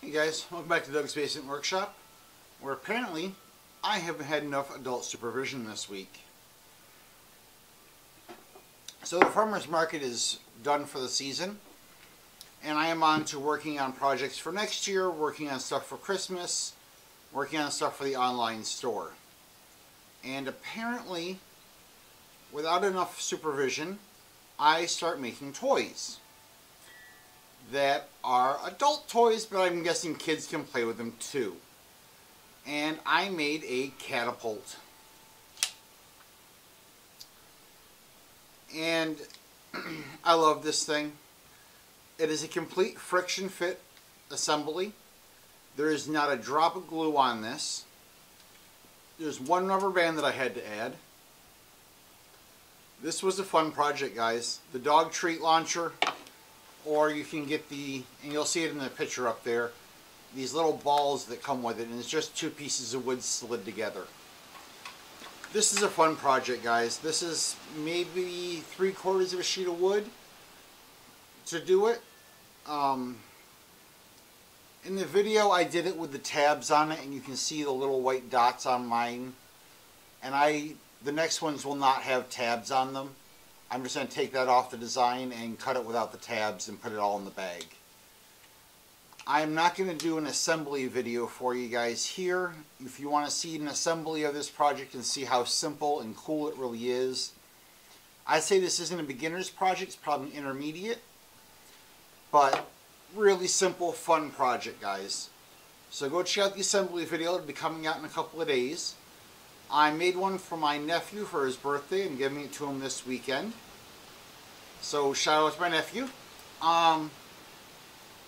Hey guys, welcome back to Doug's Basement Workshop, where apparently I haven't had enough adult supervision this week. So the farmer's market is done for the season, and I am on to working on projects for next year, working on stuff for Christmas, working on stuff for the online store. And apparently, without enough supervision, I start making toys that are adult toys, but I'm guessing kids can play with them too. And I made a catapult. And I love this thing. It is a complete friction fit assembly. There is not a drop of glue on this. There's one rubber band that I had to add. This was a fun project, guys. The dog treat launcher, or you can get and you'll see it in the picture up there, these little balls that come with it, and it's just two pieces of wood slid together. This is a fun project, guys. This is maybe 3/4 of a sheet of wood to do it. In the video I did it with the tabs on it, and you can see the little white dots on mine, and the next ones will not have tabs on them. I'm just going to take that off the design and cut it without the tabs and put it all in the bag. I'm not going to do an assembly video for you guys here. If you want to see an assembly of this project and see how simple and cool it really is, I'd say this isn't a beginner's project, it's probably intermediate, but really simple, fun project, guys. So go check out the assembly video. It'll be coming out in a couple of days. I made one for my nephew for his birthday. I'm giving it to him this weekend. So shout out to my nephew.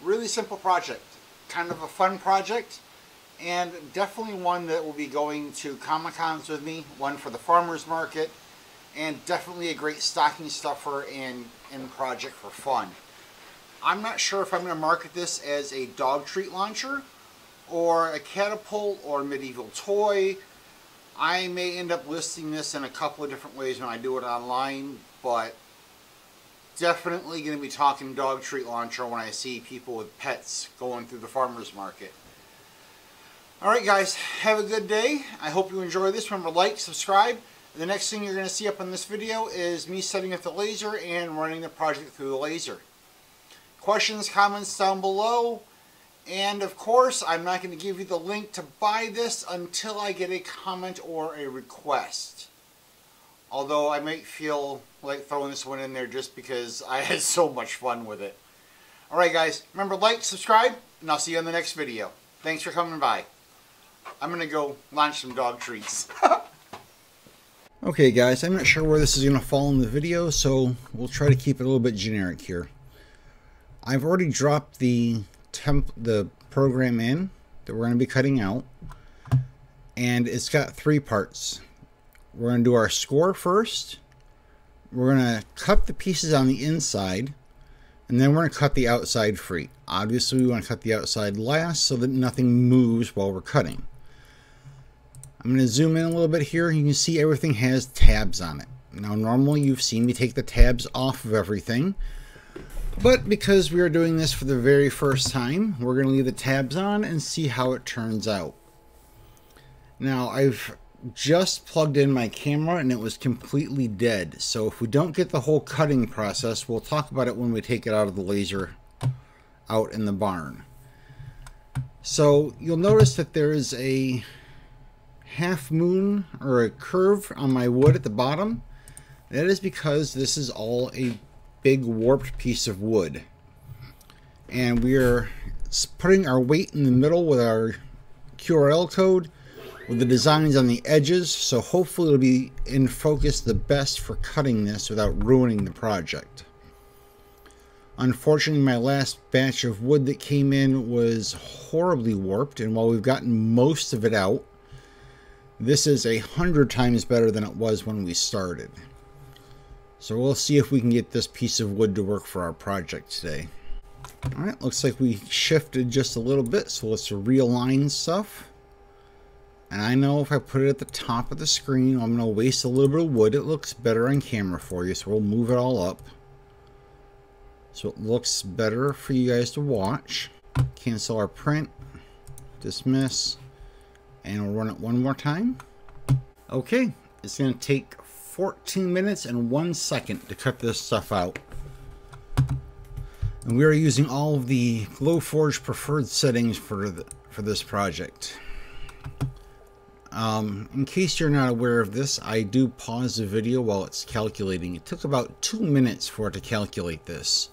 Really simple project. Kind of a fun project. And definitely one that will be going to Comic-Cons with me. One for the farmer's market. And definitely a great stocking stuffer and project for fun. I'm not sure if I'm going to market this as a dog treat launcher, or a catapult, or a medieval toy. I may end up listing this in a couple of different ways when I do it online, but definitely going to be talking dog treat launcher when I see people with pets going through the farmer's market. Alright guys, have a good day. I hope you enjoy this. Remember, like, subscribe. The next thing you're going to see up in this video is me setting up the laser and running the project through the laser. Questions, comments down below. And of course, I'm not going to give you the link to buy this until I get a comment or a request. Although I might feel like throwing this one in there just because I had so much fun with it. Alright guys, remember, like, subscribe, and I'll see you in the next video. Thanks for coming by. I'm going to go launch some dog treats. Okay guys, I'm not sure where this is going to fall in the video, so we'll try to keep it a little bit generic here. I've already dropped the program in that we're going to be cutting out, and it's got 3 parts. We're going to do our score first, we're going to cut the pieces on the inside, and then we're going to cut the outside free. Obviously we want to cut the outside last so that nothing moves while we're cutting. I'm going to zoom in a little bit here. You can see everything has tabs on it. Now normally you've seen me take the tabs off of everything, but because we are doing this for the very first time, we're going to leave the tabs on and see how it turns out. Now, I've just plugged in my camera and it was completely dead. So if we don't get the whole cutting process, we'll talk about it when we take it out of the laser out in the barn. So you'll notice that there is a half moon or a curve on my wood at the bottom. That is because this is all a big warped piece of wood, and we are putting our weight in the middle with our QRL code with the designs on the edges, so hopefully it'll be in focus the best for cutting this without ruining the project. Unfortunately, my last batch of wood that came in was horribly warped, and while we've gotten most of it out, this is 100 times better than it was when we started. So we'll see if we can get this piece of wood to work for our project today. Alright, looks like we shifted just a little bit, so let's realign stuff. And I know if I put it at the top of the screen, I'm going to waste a little bit of wood. It looks better on camera for you, so we'll move it all up so it looks better for you guys to watch. Cancel our print. Dismiss. And we'll run it one more time. Okay, it's going to take 14 minutes and 1 second to cut this stuff out. And we are using all of the Glowforge preferred settings for this project. In case you're not aware of this, I do pause the video while it's calculating. It took about 2 minutes for it to calculate this.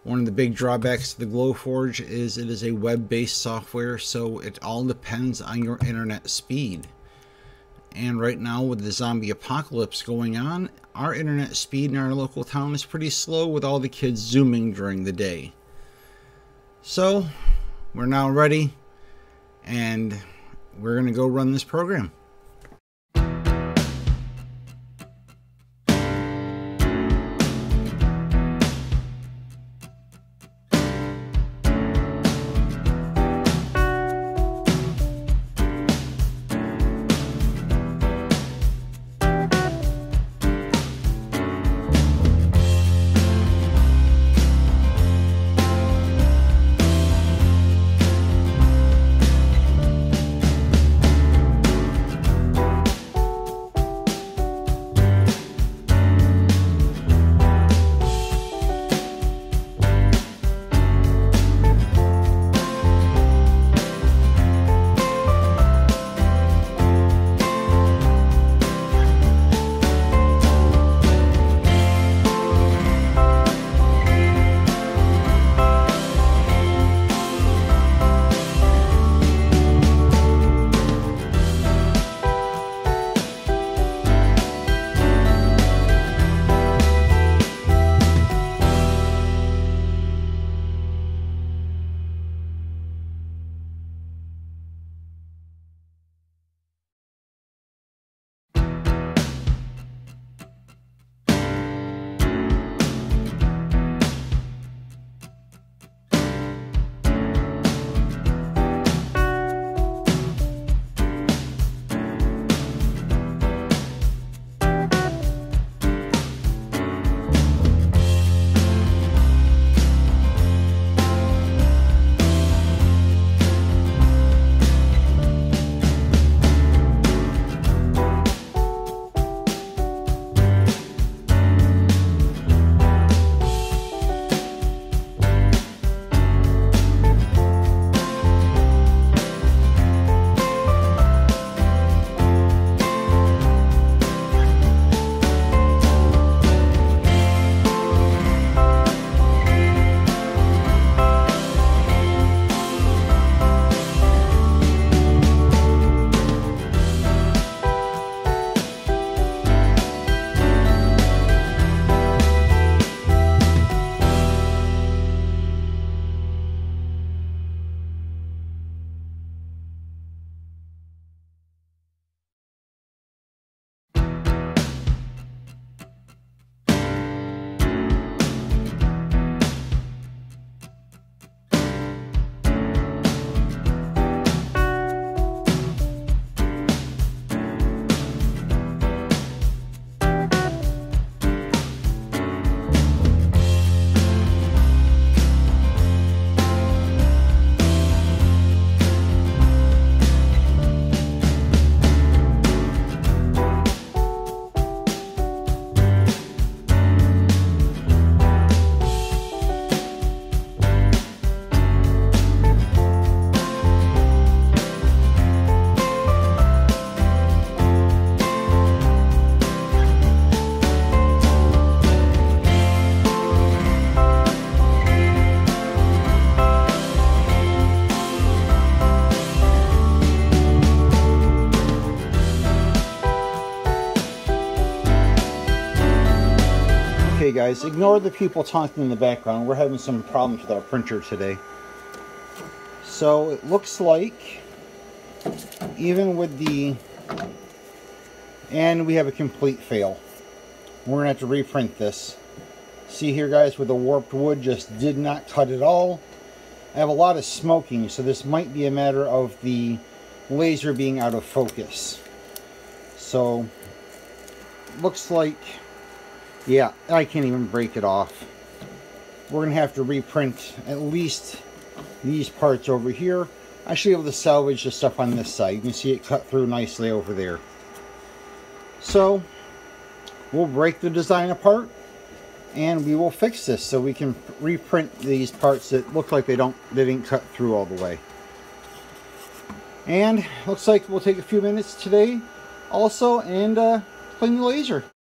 One of the big drawbacks to the Glowforge is it is a web-based software, so it all depends on your internet speed. And right now, with the zombie apocalypse going on, our internet speed in our local town is pretty slow with all the kids zooming during the day. So, we're now ready, and we're going to go run this program. Okay guys, ignore the people talking in the background. We're having some problems with our printer today. So it looks like, even with the, and we have a complete fail. We're gonna have to reprint this. See here guys, where the warped wood just did not cut at all. I have a lot of smoking, so this might be a matter of the laser being out of focus. So, looks like, yeah, I can't even break it off. We're going to have to reprint at least these parts over here. I should be able to salvage the stuff on this side. You can see it cut through nicely over there. So we'll break the design apart and we will fix this so we can reprint these parts that look like they didn't cut through all the way. And looks like we'll take a few minutes today also and clean the laser.